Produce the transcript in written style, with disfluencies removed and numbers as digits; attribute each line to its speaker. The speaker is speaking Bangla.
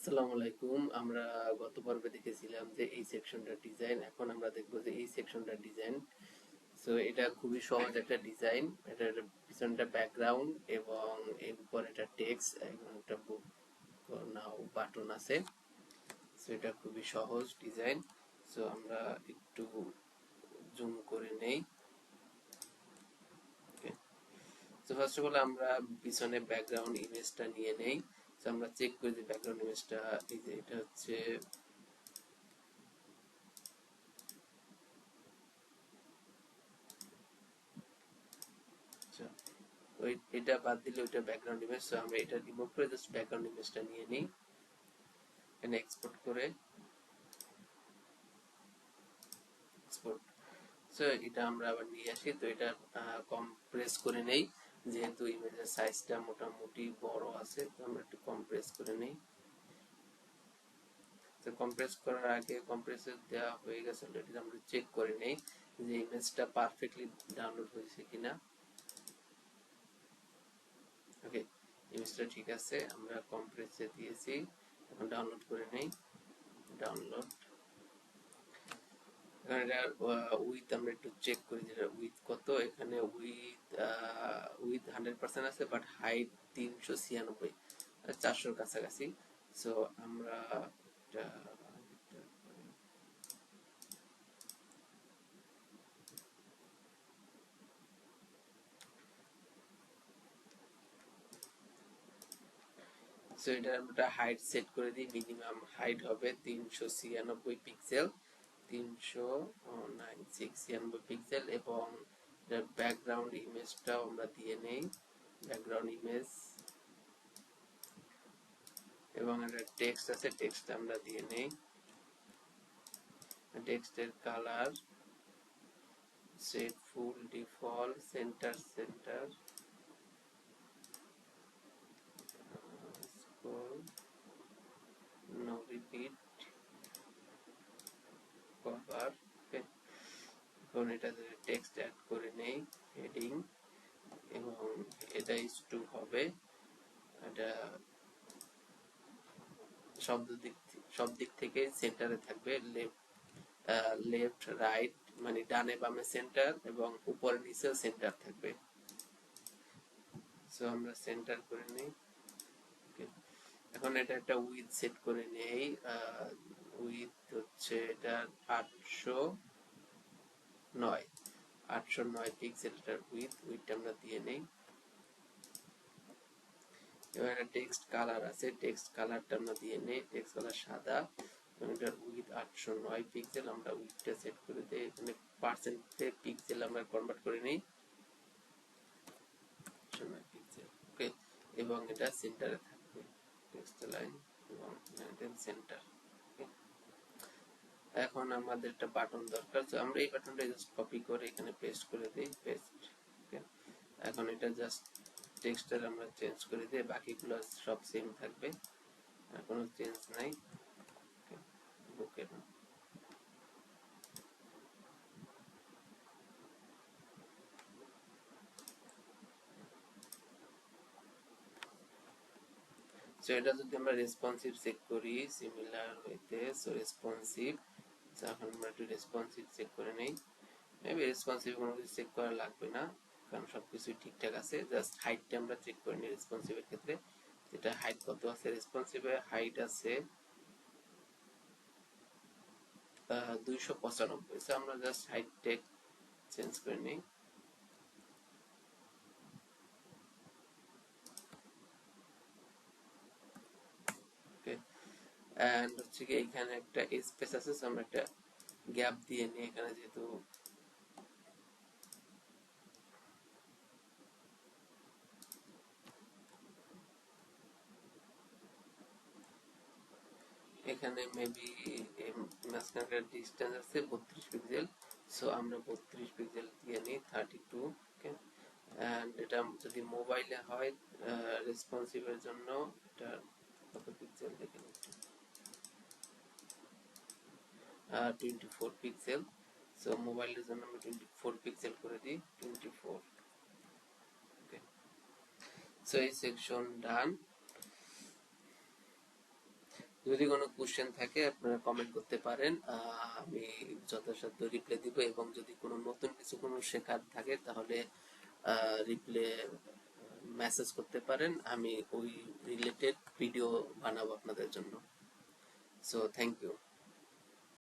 Speaker 1: আসসালামু আলাইকুম। আমরা গত পর্বে দেখেছিলাম যে এই সেকশনটা ডিজাইন, এখন আমরা দেখবো যে এই সেকশনটা ডিজাইন। সো এটা খুবই সহজ একটা ডিজাইন। এটার পিছনটা ব্যাকগ্রাউন্ড এবং এর উপর এটা টেক্সট এবং একটা বুক নাও বাটন আছে। সো এটা খুবই সহজ ডিজাইন। সো আমরা একটু জুম করে নেই। তো ফার্স্ট অফ অল আমরা পিছনে ব্যাকগ্রাউন্ড ইমেজটা নিয়ে নেই। তো আমরা চেক করি যে ব্যাকগ্রাউন্ড ইমেজটা এই যে এটা হচ্ছে এটা বাদ দিলে ওইটা ব্যাকগ্রাউন্ড ইমেজ। সো আমরা এটা রিমুভ করে জাস্ট ব্যাকগ্রাউন্ড ইমেজটা নিয়ে নিই, এখানে এক্সপোর্ট করে এক্সপোর্ট। সো এটা আমরা আবার নিয়ে আসি। তো এটা কম্প্রেস করে নেই, যেহেতু ইমেজের সাইজটা মোটামুটি বড় আছে, তো আমরা একটু কম্প্রেস করে নেই। তো কম্প্রেস করার আগে কম্প্রেসর দেওয়া হয়ে গেছে অলরেডি, আমরা চেক করে নেই যে ইমেজটা পারফেক্টলি ডাউনলোড হয়েছে কিনা। ওকে, ইমেজটা ঠিক আছে, আমরা কম্প্রেসে দিয়েছি। এখন ডাউনলোড করে নেই। ডাউনলোড। এখানে এটা উইথ আমরা একটু চেক করি যেটা উইথ কত। এখানে উইথ 100% আছে, বাট হাইট 396, 400 কাছাকাছি। সো আমরা সো এটা আমরা হাইট সেট করে দিই, মিনিমাম হাইট হবে 396 পিক্সেল, 396 পিক্সেল। এবং ব্যাকগ্রাউন্ড ইমেজটাও আমরা দিয়ে নেই, ব্যাকগ্রাউন্ড ইমেজ। এবং একটা টেক্সট আছে, টেক্সট আমরা দিয়ে নেই। টেক্সটের colour set full default, centre scroll, no repeat, cover. এখন এটা টেক্সট অ্যাড করে নেই, হেডিং, এবং এটা টু হবে। এটা সব দিক থেকে সেন্টারে থাকবে, লেফট রাইট মানে ডানে বামে সেন্টার, এবং উপরে নিচেও সেন্টার থাকবে। সো আমরা সেন্টার করে নেই। এখন এটা একটা উইথ সেট করে নেই। উইথ হচ্ছে এটা 809 পিক্সেল এটার উইথটা আমরা দিয়ে নেই। এবার একটা টেক্সট কালার আছে, টেক্সট কালারটা আমরা দিয়ে নেই, টেক্সট কালার সাদা। এটার উইথ 809 পিক্সেল, আমরা উইথটা সেট করে দিই। এখানে পার্সেন্টে পিক্সেল আমরা কনভার্ট করে নিই, 809 পিক্সেল। ওকে, এবং এটা সেন্টারে থাকবে, টেক্সট লাইন এবং সেন্টার। এখন আমাদের একটা বাটন দরকার, তো আমরা এই বাটনটা জাস্ট কপি করে এখানে পেস্ট করে দিই, পেস্ট। এখন এটা জাস্ট টেক্সটার আমরা চেঞ্জ করে দিই, বাকিগুলো সব সেম থাকবে, কোনো চেঞ্জ নাই। বুকের সো এটা যদি আমরা রেসপন্সিভ চেক করি, সিমিলার হইতে, সো রেসপন্সিভ। এখন আমরা একটু রেসপন্সিভ চেক করে নেই। মেবি রেসপন্সিভ কোনো কিছু চেক করা লাগবে না, কারণ সবকিছুই ঠিকঠাক আছে। জাস্ট হাইটটা আমরা চেক করে নিই রেসপন্সিভের ক্ষেত্রে, যেটা হাইট কত আছে। রেসপন্সিভে হাইট আছে 295। সো আমরা জাস্ট হাইট টেক চেঞ্জ করে নিই। ওকে, এন্ড হচ্ছে কি এখানে একটা স্পেস আছে, সো আমরা একটা গ্যাপ দিয়ে নিই এখানে, যেহেতু এখানে মেবি মাঝখানকার ডিস্টেন্স আছে 32 পিক্সেল। সো আমরা 32 পিক্সেল দিয়ে নিই, 32। ওকে, এন্ড এটা যদি মোবাইলে হয় রেসপন্সিভের জন্য এটা কত পিক্সেল দেখে নিচ্ছি, 24 পিক্সেল। সো মোবাইলের জন্য আমি 24 পিক্সেল করে দিই, 24। ওকে, সো এই সেকশন ডান। যদি কোনো কোশ্চেন থাকে আপনারা কমেন্ট করতে পারেন, আমি যথাসাধ্য রিপ্লাই দিব, এবং যদি কোনো নতুন কিছু কোনো শেখার থাকে তাহলে রিপ্লে মেসেজ করতে পারেন, আমি ওই রিলেটেড ভিডিও বানাবো আপনাদের জন্য। So thank you.